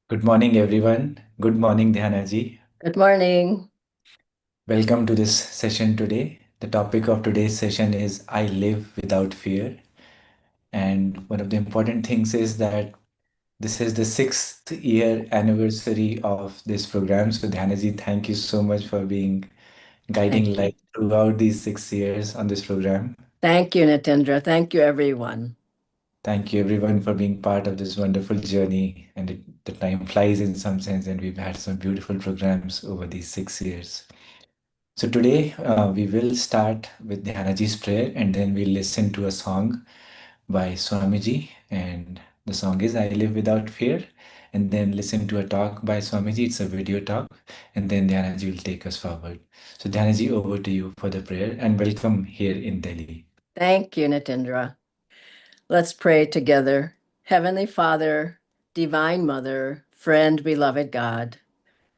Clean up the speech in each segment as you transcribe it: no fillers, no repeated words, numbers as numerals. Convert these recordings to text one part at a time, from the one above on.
Good morning, everyone. Good morning, Dhyana ji. Good morning. Welcome to this session today. The topic of today's session is I live without fear. And one of the important things is that this is the 6th year anniversary of this program. So, Dhyana ji, thank you so much for being Thank guiding you. light throughout these 6 years on this program. Thank you, Natindra. Thank you, everyone. Thank you, everyone, for being part of this wonderful journey. And the time flies in some sense, and we've had some beautiful programs over these 6 years. So today we will start with Dhyanaji's prayer and then we'll listen to a song by Swamiji. And the song is I Live Without Fear. And then listen to a talk by Swamiji. It's a video talk. And then Dhyanaji will take us forward. So Dhyanaji, over to you for the prayer and welcome here in Delhi. Thank you, Natindra. Let's pray together. Heavenly Father, Divine Mother, friend, beloved God,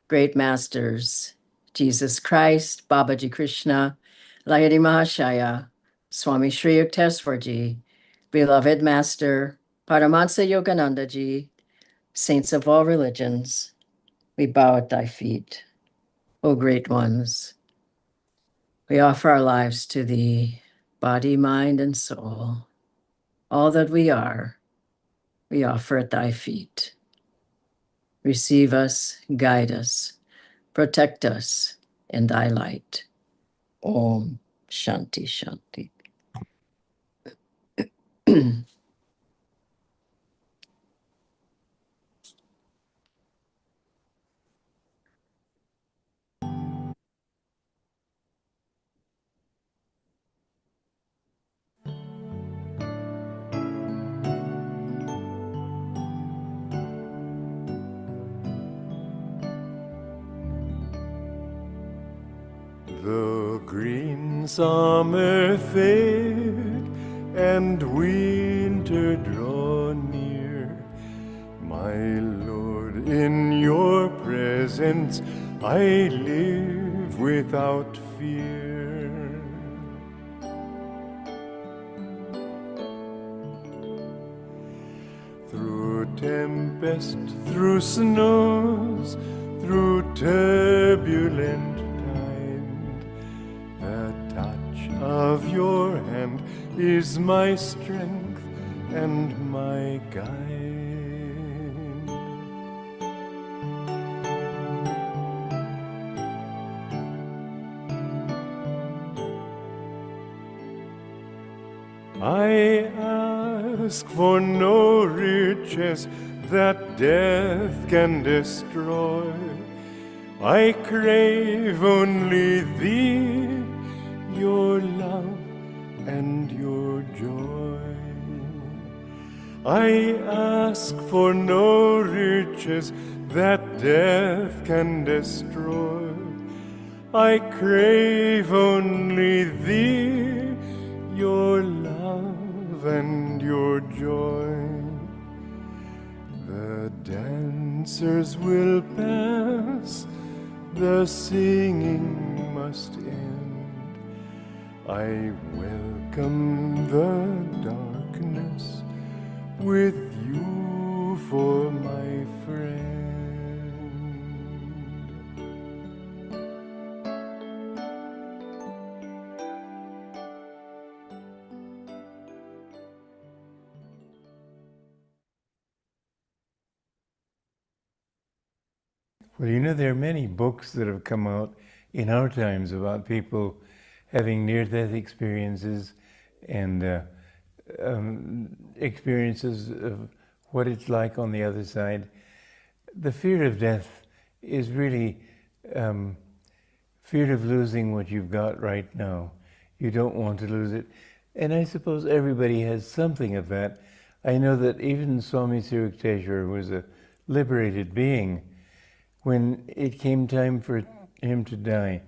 great masters, Jesus Christ, Babaji Krishna, Lahiri Mahashaya, Swami Sri Yukteswarji, beloved Master, Paramahansa Yogananda Ji, saints of all religions, we bow at thy feet, O great ones. We offer our lives to thee, body, mind, and soul. All that we are, we offer at thy feet. Receive us, guide us, protect us in thy light. Om Shanti Shanti. The green summer fade and winter draw near. My Lord, in your presence I live without fear. Through tempest, through snows, through turbulent tide, the touch of your hand is my strength and my guide. I ask for no riches that death can destroy. I crave only thee, your love and your joy. I ask for no riches that death can destroy. I crave only thee, your love and your joy. The dancers will pass, the singing must end. I welcome the darkness with you for my friend. Well, there are many books that have come out in our times about people having near-death experiences and experiences of what it's like on the other side. The fear of death is really fear of losing what you've got right now. You don't want to lose it. And I suppose everybody has something of that. I know that even Swami Siruktejar was a liberated being. When it came time for him to die,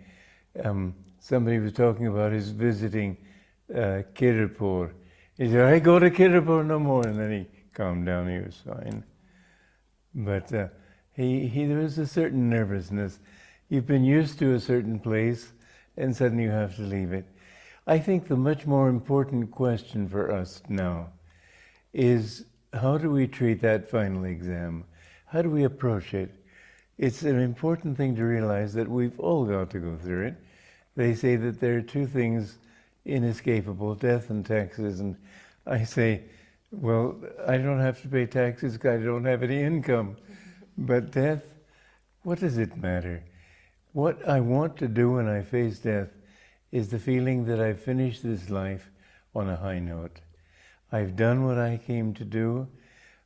somebody was talking about his visiting Kirapur. He said, I go to Kirapur no more, and then he calmed down, he was fine. But there was a certain nervousness. You've been used to a certain place, and suddenly you have to leave it. I think the much more important question for us now is, how do we treat that final exam? How do we approach it? It's an important thing to realize that we've all got to go through it. They say that there are two things inescapable, death and taxes. And I say, well, I don't have to pay taxes because I don't have any income. But death, what does it matter? What I want to do when I face death is the feeling that I've finished this life on a high note. I've done what I came to do.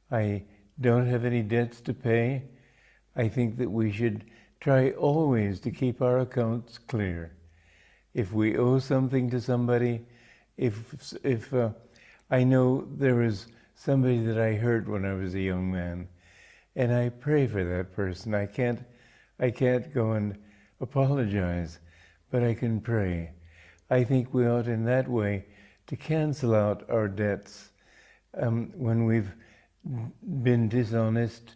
I don't have any debts to pay. I think that we should try always to keep our accounts clear. If we owe something to somebody, if I know there was somebody that I hurt when I was a young man, and I pray for that person. I can't go and apologize, but I can pray. I think we ought in that way to cancel out our debts. When we've been dishonest,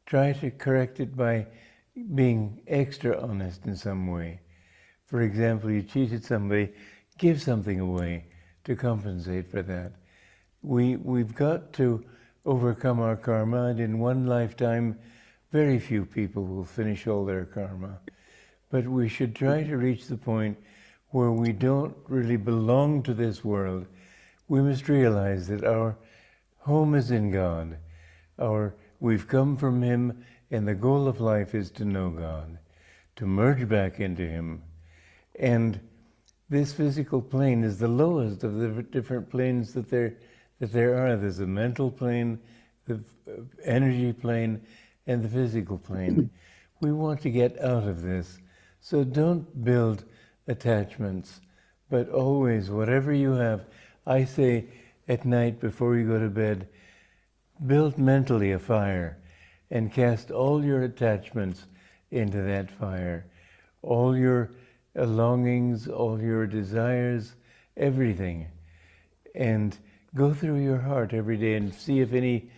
try to correct it by being extra honest in some way. For example, you cheated somebody, give something away to compensate for that. We've got to overcome our karma, and in one lifetime, very few people will finish all their karma. But we should try to reach the point where we don't really belong to this world. We must realize that our home is in God. We've come from Him, and the goal of life is to know God, to merge back into Him. And this physical plane is the lowest of the different planes that there are. There's a mental plane, the energy plane, and the physical plane. We want to get out of this. So don't build attachments, but always, whatever you have, I say at night before you go to bed, build mentally a fire and cast all your attachments into that fire. All your longings, all your desires, everything. And go through your heart every day and see if any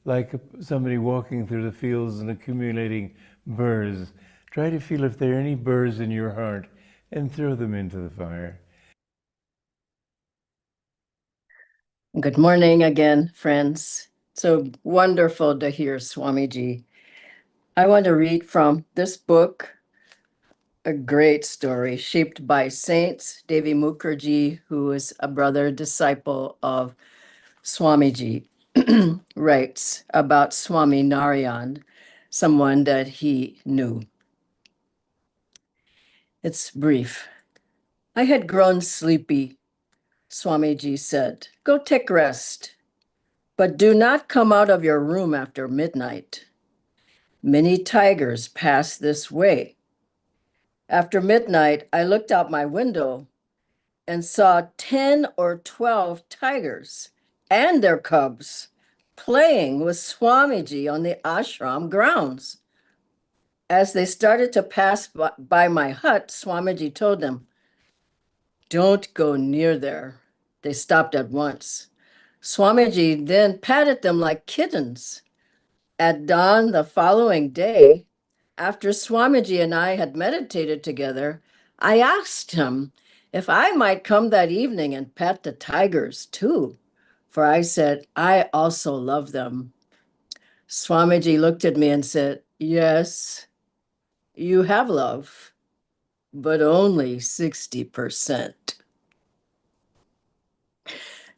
like somebody walking through the fields and accumulating burrs. Try to feel if there are any burrs in your heart and throw them into the fire. Good morning again, friends. So wonderful to hear Swamiji. I want to read from this book, a great story shaped by saints, Devi Mukherjee, who is a brother disciple of Swamiji, writes about Swami Narayan, someone that he knew. It's brief. I had grown sleepy, Swamiji said. Go take rest, but do not come out of your room after midnight. Many tigers pass this way. After midnight, I looked out my window and saw 10 or 12 tigers and their cubs playing with Swamiji on the ashram grounds. As they started to pass by my hut, Swamiji told them, don't go near there. They stopped at once. Swamiji then patted them like kittens. At dawn the following day, after Swamiji and I had meditated together, I asked him if I might come that evening and pet the tigers too, for I said, I also love them. Swamiji looked at me and said, yes, you have love, but only 60%.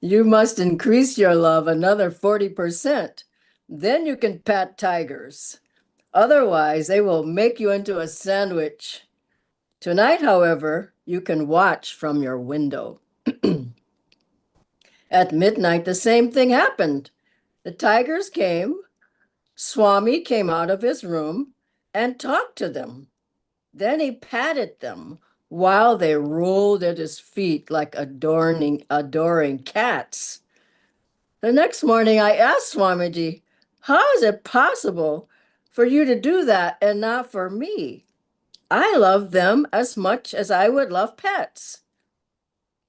You must increase your love another 40%. Then you can pet tigers. Otherwise, they will make you into a sandwich. Tonight, however, you can watch from your window. At midnight, the same thing happened. The tigers came. Swami came out of his room and talked to them. Then he patted them while they rolled at his feet like adoring cats. The next morning, I asked Swamiji, how is it possible for you to do that and not for me? I love them as much as I would love pets.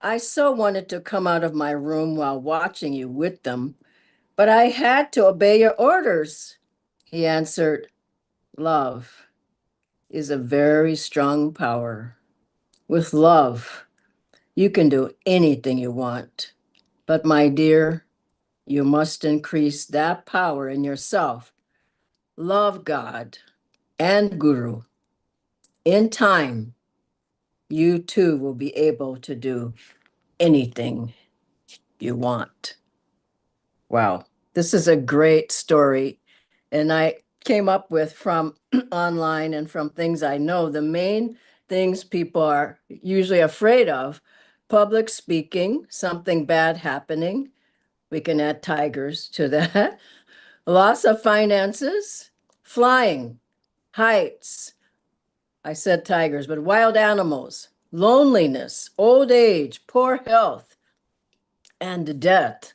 I so wanted to come out of my room while watching you with them, but I had to obey your orders. He answered, love is a very strong power. With love, you can do anything you want. But my dear, you must increase that power in yourself love God and Guru, in time, you too will be able to do anything you want. Wow, this is a great story. And I came up with from online and from things I know, the main things people are usually afraid of: public speaking, something bad happening. We can add tigers to that. Loss of finances, flying, heights. I said tigers, but wild animals, loneliness, old age, poor health, and death.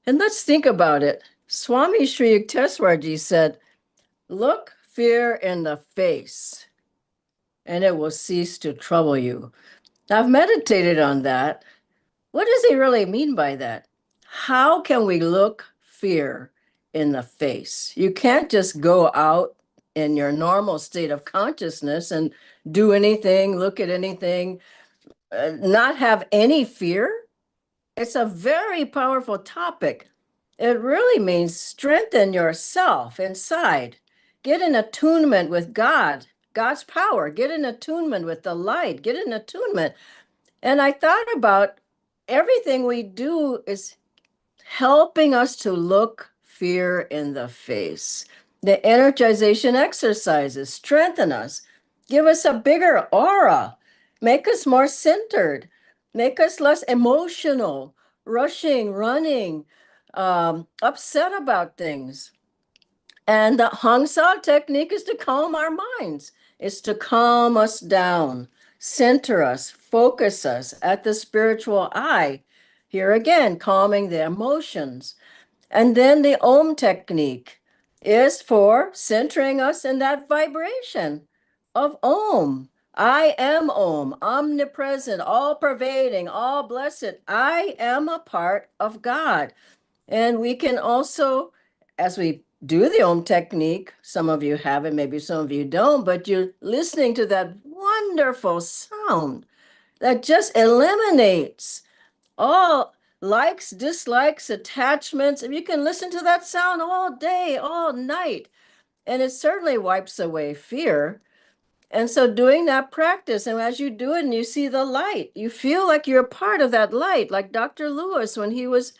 And let's think about it. Swami Sri Yukteswarji said, look fear in the face, and it will cease to trouble you. I've meditated on that. What does he really mean by that? How can we look fear in the face? You can't just go out in your normal state of consciousness and do anything, look at anything, not have any fear. It's a very powerful topic. It really means strengthen yourself inside. Get in attunement with God, God's power. Get in attunement with the light. Get in attunement. And I thought about everything we do is helping us to look fear in the face. The energization exercises strengthen us, give us a bigger aura, make us more centered, make us less emotional, rushing, running, upset about things. And the Hong Sa technique is to calm our minds, is to calm us down, center us, focus us at the spiritual eye. Here again, calming the emotions. And then the Om technique is for centering us in that vibration of Om. I am Om, omnipresent, all pervading, all blessed. I am a part of God. And we can also, as we do the Om technique, some of you have it, maybe some of you don't, but you're listening to that wonderful sound that just eliminates all likes, dislikes, attachments. If you can listen to that sound all day, all night, and it certainly wipes away fear. And so doing that practice, and as you do it and you see the light, you feel like you're a part of that light, like Dr. Lewis when he was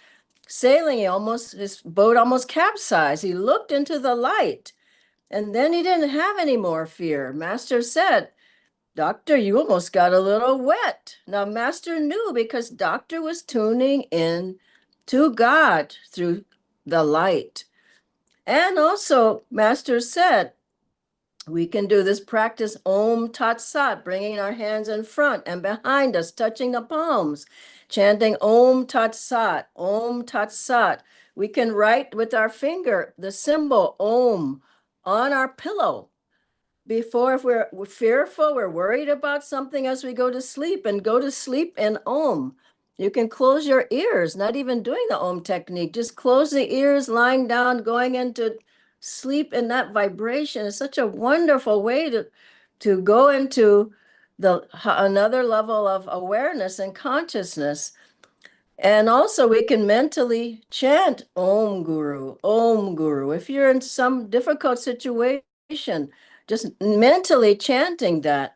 sailing, his boat almost capsized. He looked into the light and then he didn't have any more fear. Master said, Doctor, you almost got a little wet. Now, Master knew because Doctor was tuning in to God through the light. And also, Master said, we can do this practice Om Tat Sat, bringing our hands in front and behind us, touching the palms, chanting Om Tat Sat, Om Tat Sat. We can write with our finger the symbol Om on our pillow before, if we're fearful, we're worried about something as we go to sleep, and go to sleep in Om. You can close your ears, not even doing the Om technique, just close the ears, lying down, going into sleep in that vibration. Is such a wonderful way to go into another level of awareness and consciousness. And also we can mentally chant Om Guru, Om Guru. If you're in some difficult situation, just mentally chanting that,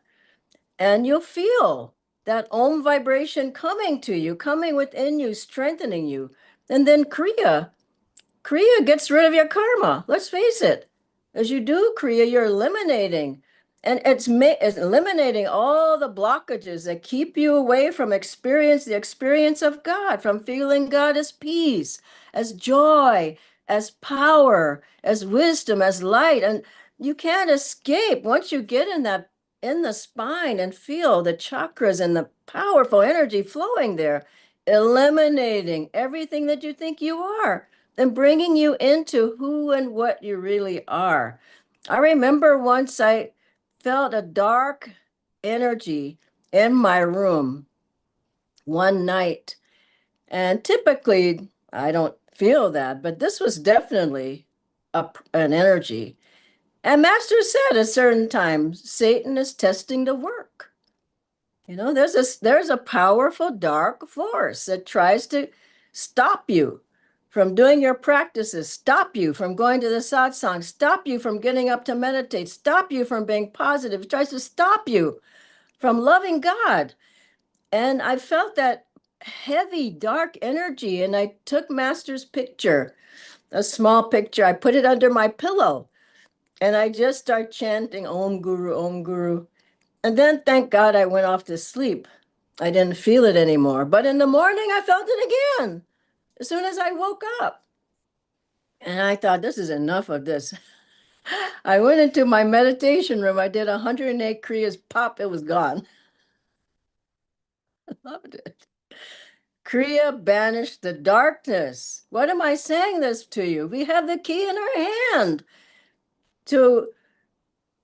and you'll feel that Om vibration coming to you, coming within you, strengthening you. And then Kriya gets rid of your karma. Let's face it. As you do Kriya, you're eliminating. And it's eliminating all the blockages that keep you away from the experience of God, from feeling God as peace, as joy, as power, as wisdom, as light. And you can't escape once you get in the spine and feel the chakras and the powerful energy flowing there, eliminating everything that you think you are and bringing you into who and what you really are. I remember once I felt a dark energy in my room one night. And typically, I don't feel that, but this was definitely an energy. And Master said at certain times, Satan is testing the work. There's a powerful dark force that tries to stop you. from doing your practices, stop you from going to the satsang, stop you from getting up to meditate, stop you from being positive. It tries to stop you from loving God. And I felt that heavy, dark energy. And I took Master's picture, a small picture. I put it under my pillow. And I just start chanting Om Guru, Om Guru. And then, thank God, I went off to sleep. I didn't feel it anymore. But in the morning, I felt it again as soon as I woke up. And I thought, this is enough of this. I went into my meditation room. I did 108 Kriyas. Pop, it was gone. I loved it. Kriya banished the darkness. What am I saying this to you? We have the key in our hand to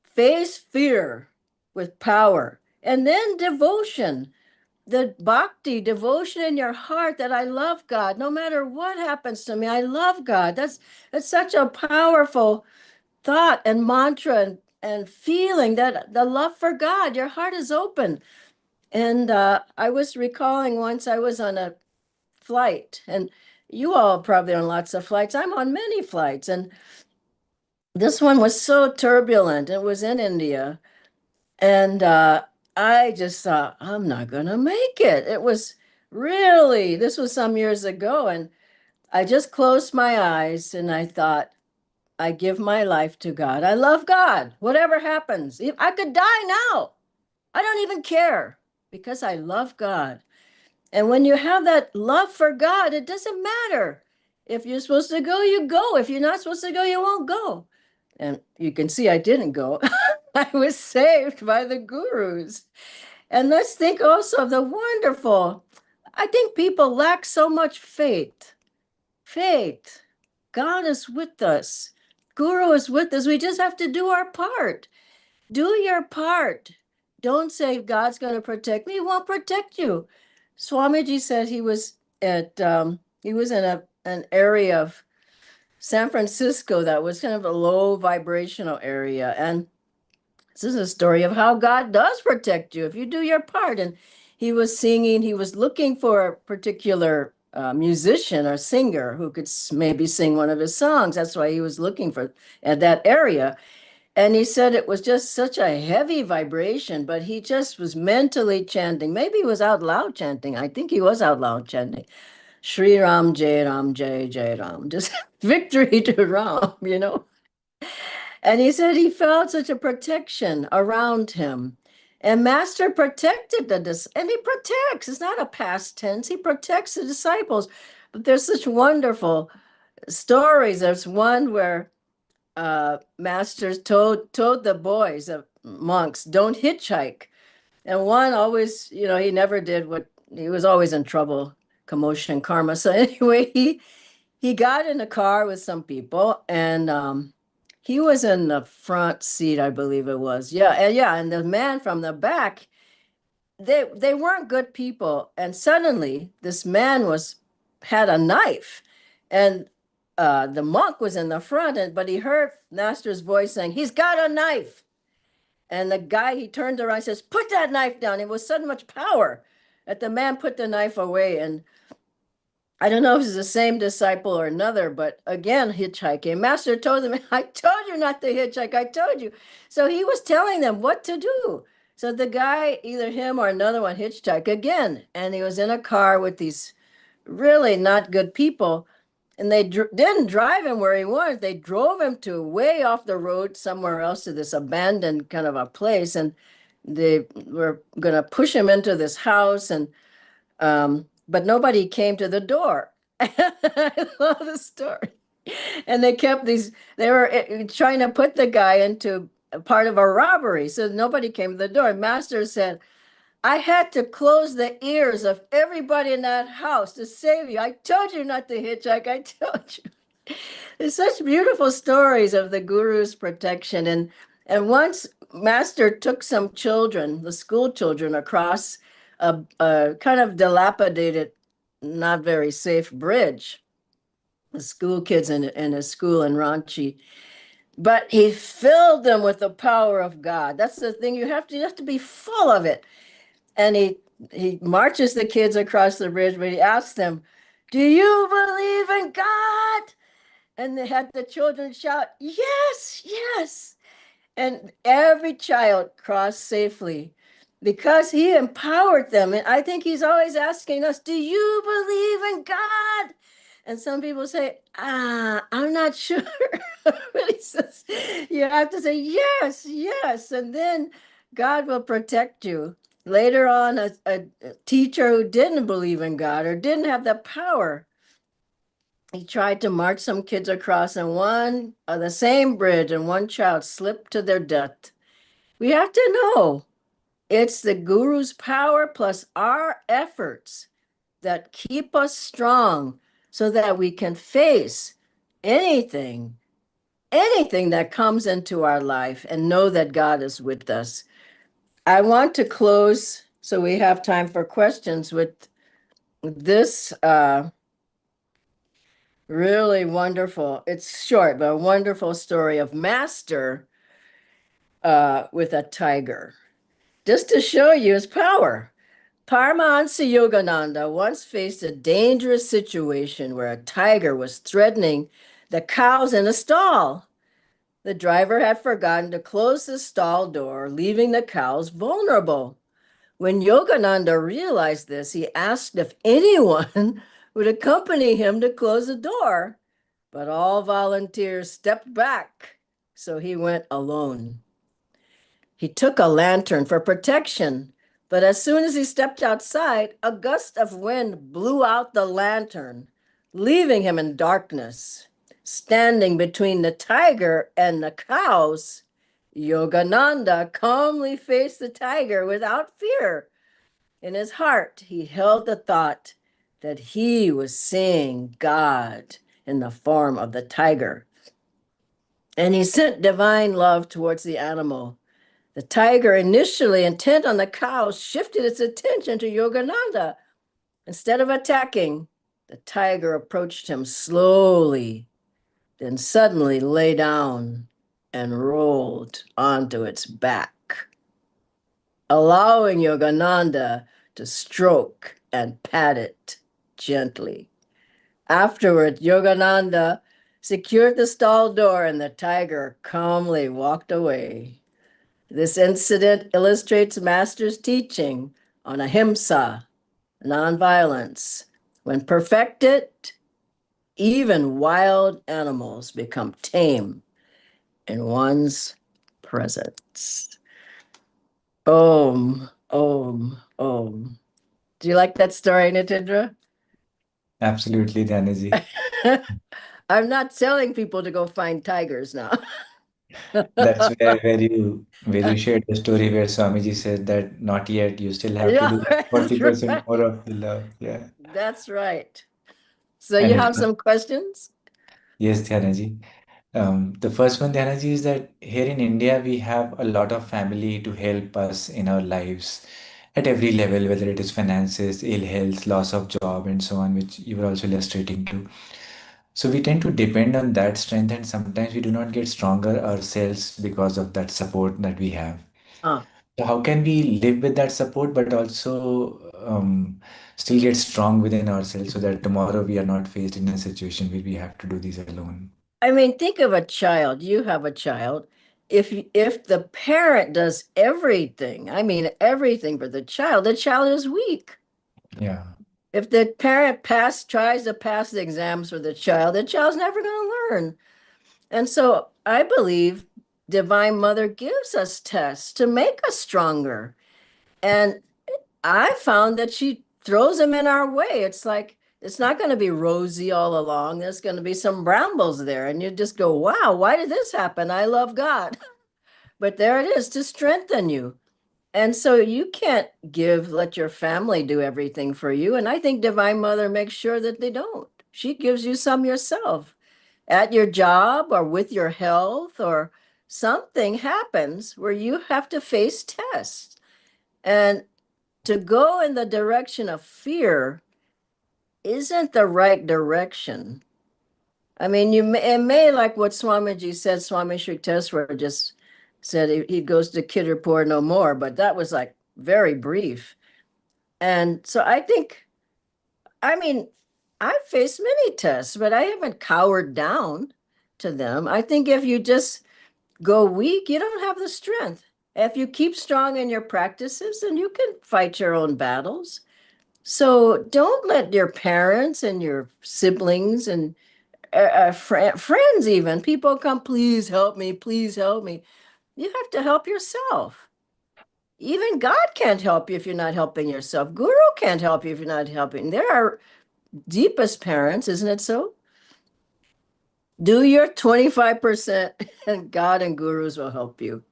face fear with power. And then devotion, the bhakti, devotion in your heart that I love God. No matter what happens to me, I love God. That's such a powerful thought and mantra and feeling that the love for God, your heart is open. And I was recalling once I was on a flight, and you all probably on lots of flights. I'm on many flights, and this one was so turbulent. It was in India, and I just thought, I'm not going to make it. It was really, this was some years ago, and I just closed my eyes and I thought, I give my life to God. I love God. Whatever happens, I could die now. I don't even care because I love God. And when you have that love for God, it doesn't matter. If you're supposed to go, you go. If you're not supposed to go, you won't go. And you can see I didn't go. I was saved by the gurus. And let's think also of the wonderful. I think people lack so much faith. Faith. God is with us. Guru is with us. We just have to do our part. Do your part. Don't say God's going to protect me. He won't protect you. Swamiji said he was in an area of San Francisco that was kind of a low vibrational area. And this is a story of how God does protect you if you do your part. And he was singing, he was looking for a particular musician or singer who could maybe sing one of his songs. That's why he was looking for at that area. And he said it was just such a heavy vibration, but he just was mentally chanting. Maybe he was out loud chanting. I think he was out loud chanting. Shri Ram, Jai Jai Ram. Just victory to Ram. And he said he felt such a protection around him. And Master protected and he protects. It's not a past tense. He protects the disciples. But there's such wonderful stories. There's one where masters told the boys of monks, don't hitchhike. And one always, he never did he was always in trouble, commotion, karma. So anyway, he got in a car with some people, and he was in the front seat, I believe it was. And the man from the back, they weren't good people. And suddenly this man had a knife, and the monk was in the front, but he heard Master's voice saying, he's got a knife. And the guy, he turned around and says, put that knife down. It was so much power that the man put the knife away. And I don't know if it's the same disciple or another, but again, hitchhiking. Master told them, I told you not to hitchhike. I told you. So he was telling them what to do. So the guy, either him or another one, hitchhiked again. And he was in a car with these really not good people. And they didn't drive him where he wanted. They drove him to way off the road somewhere else to this abandoned kind of a place. And they were going to push him into this house. And but nobody came to the door. I love the story. And they were trying to put the guy into a part of a robbery. So nobody came to the door. Master said, I had to close the ears of everybody in that house to save you. I told you not to hitchhike. I told you. There's such beautiful stories of the guru's protection. And once Master took some children, the school children, across a kind of dilapidated, not very safe bridge. The school kids in a school in Ranchi. But he filled them with the power of God. That's the thing. You have to be full of it. And he marches the kids across the bridge, but he asks them, Do you believe in God? And they had the children shout, yes, yes. And every child crossed safely because he empowered them. And I think he's always asking us, do you believe in God? And some people say, I'm not sure. But he says, you have to say, yes, yes. And then God will protect you. Later on, a teacher who didn't believe in God or didn't have the power, he tried to march some kids across and one the same bridge, and one child slipped to their death. We have to know it's the guru's power plus our efforts that keep us strong so that we can face anything, anything that comes into our life and know that God is with us. I want to close so we have time for questions with this really wonderful, it's short, but a wonderful story of Master with a tiger. Just to show you his power. Paramahansa Yogananda once faced a dangerous situation where a tiger was threatening the cows in a stall. The driver had forgotten to close the stall door, leaving the cows vulnerable. When Yogananda realized this, he asked if anyone would accompany him to close the door, but all volunteers stepped back, so he went alone. He took a lantern for protection, but as soon as he stepped outside, a gust of wind blew out the lantern, leaving him in darkness. Standing between the tiger and the cows, Yogananda calmly faced the tiger without fear. In his heart, he held the thought that he was seeing God in the form of the tiger. And he sent divine love towards the animal. The tiger, initially intent on the cows, shifted its attention to Yogananda. Instead of attacking, the tiger approached him slowly, then suddenly lay down and rolled onto its back, allowing Yogananda to stroke and pat it gently. Afterward, Yogananda secured the stall door and the tiger calmly walked away. This incident illustrates Master's teaching on ahimsa, nonviolence. When perfected, even wild animals become tame in one's presence. Om, om, om. Do you like that story, Nitendra? Absolutely, Dhanaji. I'm not telling people to go find tigers now. That's where you shared the story where Swamiji said that not yet, you still have to Yeah, do that's 40% right. more of the love. Yeah. That's right. So And you it have some questions? yes, Dhanaji. The first one, Dhanaji, is that here in India, we have a lot of family to help us in our lives at every level, whether it is finances, ill health, loss of job, and so on, which you were also illustrating to. So we tend to depend on that strength, and sometimes we do not get stronger ourselves because of that support that we have. Ah. So how can we live with that support, but also still get strong within ourselves so that tomorrow we are not faced in a situation where we have to do these alone? I mean, think of a child. You have a child. If the parent does everything, I mean everything for the child is weak. Yeah, If the parent tries to pass the exams for the child's never going to learn. And so I believe Divine Mother gives us tests to make us stronger. And I found that she throws them in our way. It's like it's not going to be rosy all along. There's going to be some brambles there. And you just go, wow, why did this happen? I love God. But there it is to strengthen you. And so you can't let your family do everything for you. And I think Divine Mother makes sure that they don't. She gives you some yourself at your job or with your health, or something happens where you have to face tests. And to go in the direction of fear isn't the right direction. I mean, it may like what Swamiji said, Swami Shrikeswar just said he goes to Kiddurpur no more, but that was like very brief. And so I think, I mean, I've faced many tests, but I haven't cowered down to them. I think if you just go weak, you don't have the strength. If you keep strong in your practices, then you can fight your own battles. So don't let your parents and your siblings and friends, even people come, please help me, please help me. You have to help yourself. Even God can't help you if you're not helping yourself. Guru can't help you if you're not helping. They're our deepest parents, isn't it so? Do your 25% and God and gurus will help you.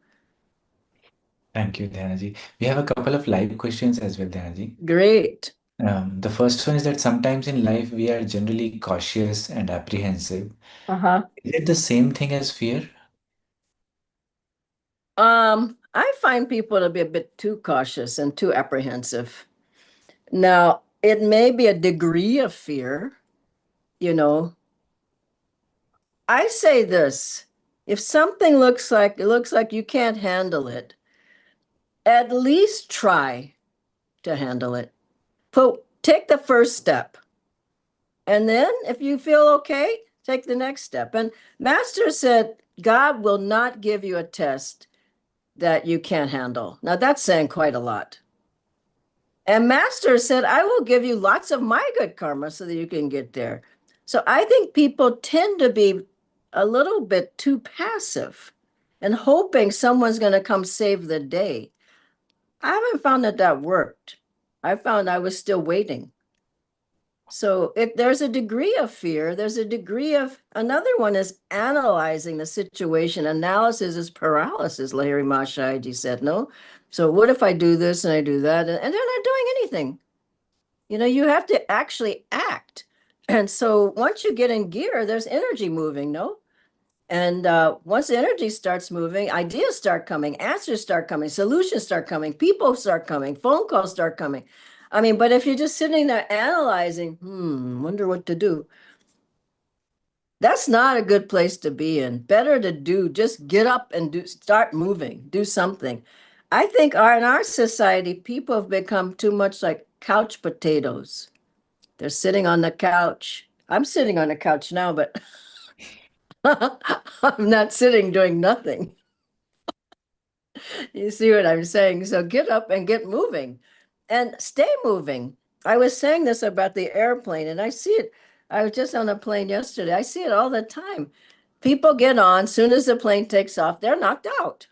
Thank you, Dhyanaji. We have a couple of live questions as well, Dhyanaji. Great. The first one is that sometimes in life we are generally cautious and apprehensive. Uh-huh. Is it the same thing as fear? I find people to be a bit too cautious and too apprehensive. Now, it may be a degree of fear, you know. I say this, if something looks like you can't handle it, at least try to handle it. Take the first step. And then if you feel okay, take the next step. And Master said, God will not give you a test that you can't handle. Now that's saying quite a lot. And Master said, I will give you lots of my good karma so that you can get there. So I think people tend to be a little bit too passive and hoping someone's going to come save the day. I haven't found that worked. I found I was still waiting. So if there's a degree of fear, there's a degree of another one is analyzing the situation. Analysis is paralysis, Lahiri Mahashaji said, no? So what if I do this and I do that and they're not doing anything? You have to actually act. And so once you get in gear, there's energy moving, no? And once the energy starts moving, ideas start coming, answers start coming, solutions start coming, people start coming, phone calls start coming. I mean, but if you're just sitting there analyzing, wonder what to do, that's not a good place to be in. Better to just get up and start moving, do something. I think in our society, people have become too much like couch potatoes. They're sitting on the couch. I'm sitting on the couch now, but I'm not sitting doing nothing. You see what I'm saying? So get up and get moving and stay moving. I was saying this about the airplane, and I see it. I was just on a plane yesterday. I see it all the time. People get on, soon as the plane takes off, they're knocked out.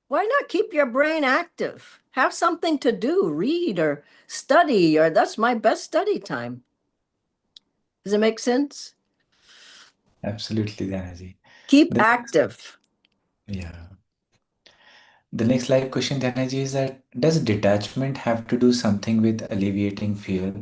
Why not keep your brain active? Have something to do, read or study, or that's my best study time. Does it make sense? Absolutely, Dhyanaji. Keep The next, active. yeah. The next live question, Dhyanaji, is that does detachment have to do something with alleviating fear?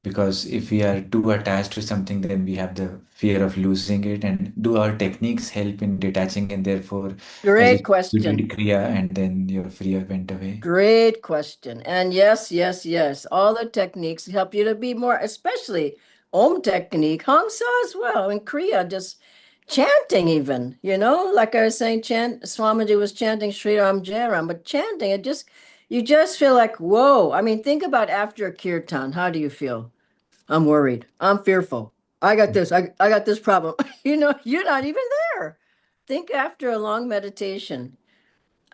Because if we are too attached to something, then we have the fear of losing it. And do our techniques help in detaching? And therefore, as Great you did question. Kriya and then your fear went away. Great question. And yes, yes, yes. All the techniques help you to be more, especially Om technique, Hong Sa as well, and Kriya, just chanting even, like I was saying, Swamiji was chanting Sri Ram Jai Ram, but chanting, you just feel like, whoa. I mean, think about after a kirtan. How do you feel? I'm worried. I'm fearful. I got this. I got this problem. You're not even there. Think after a long meditation,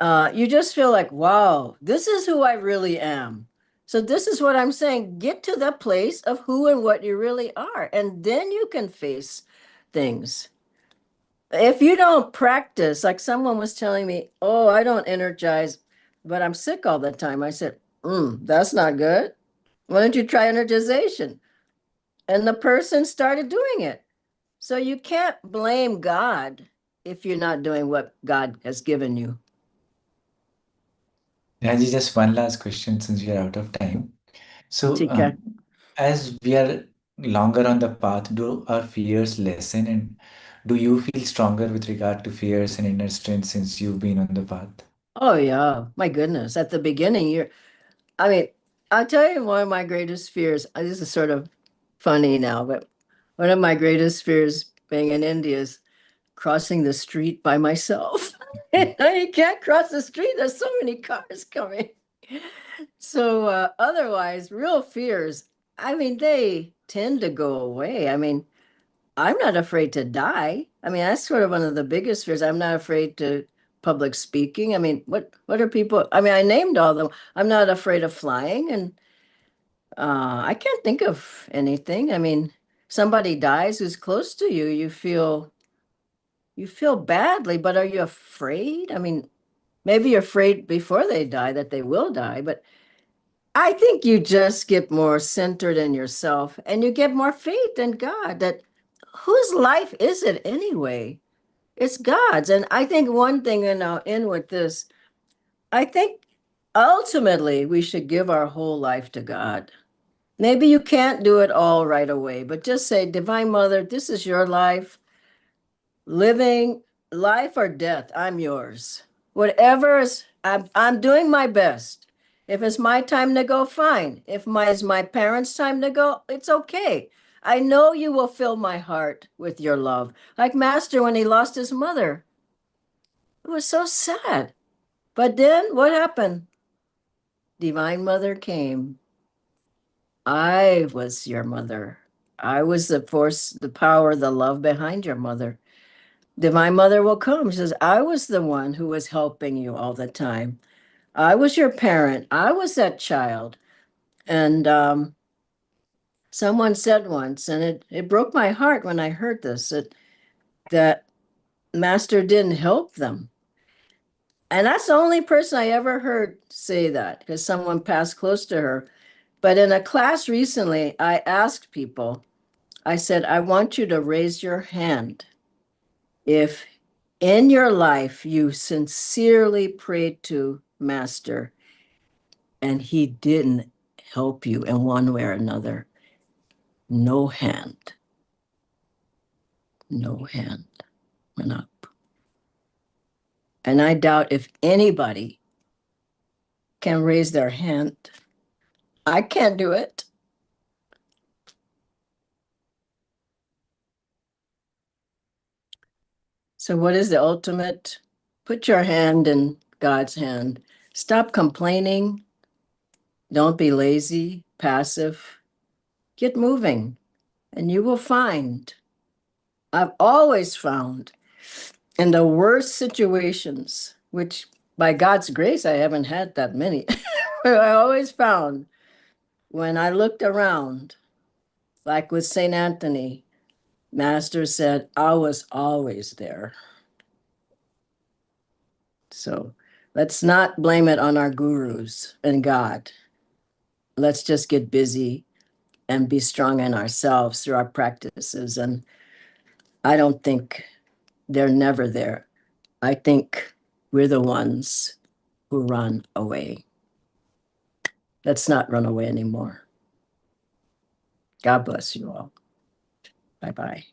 you just feel like, wow, this is who I really am. So this is what I'm saying. Get to the place of who and what you really are, and then you can face things. If you don't practice, like someone was telling me, oh, I don't energize, but I'm sick all the time. I said, that's not good. Why don't you try energization? And the person started doing it. So you can't blame God if you're not doing what God has given you. Dhyanaji, just one last question since we are out of time. So, Tika. as we are longer on the path, do our fears lessen? And do you feel stronger with regard to fears and inner strength since you've been on the path? Oh yeah, my goodness. At the beginning, I mean, I'll tell you one of my greatest fears. This is sort of funny now, but one of my greatest fears being in India is crossing the street by myself. You can't cross the street. There's so many cars coming. So otherwise, real fears. I mean, they tend to go away. I mean, I'm not afraid to die. I mean, that's sort of one of the biggest fears. I'm not afraid to public speaking. I mean, what are people? I mean, I named all of them. I'm not afraid of flying, and I can't think of anything. I mean, somebody dies who's close to you, you feel badly, but are you afraid? I mean, maybe you're afraid before they die that they will die, but I think you just get more centered in yourself and you get more faith in God that whose life is it anyway? It's God's. And I think one thing, and I'll end with this, I think ultimately we should give our whole life to God. Maybe you can't do it all right away, but just say, Divine Mother, this is your life. Living life or death, I'm yours. Whatever is, I'm doing my best. If it's my time to go, fine. If it's my parents' time to go, it's okay. I know you will fill my heart with your love. Like Master when he lost his mother. It was so sad. But then what happened? Divine Mother came. I was your mother. I was the force, the power, the love behind your mother. Divine Mother will come. She says, I was the one who was helping you all the time. I was your parent. I was that child. And someone said once, and it broke my heart when I heard this, that Master didn't help them. And that's the only person I ever heard say that because someone passed close to her. But in a class recently, I asked people, I said, I want you to raise your hand if in your life you sincerely prayed to Master and he didn't help you in one way or another. No hand, no hand went up. And I doubt if anybody can raise their hand. I can't do it. So, what is the ultimate? Put your hand in God's hand. Stop complaining. Don't be lazy, passive. Get moving, and you will find. I've always found in the worst situations, which by God's grace, I haven't had that many, but I always found when I looked around, like with St. Anthony, Master said, I was always there. So let's not blame it on our gurus and God. Let's just get busy and be strong in ourselves through our practices. And I don't think they're never there. I think we're the ones who run away. Let's not run away anymore. God bless you all. Bye bye.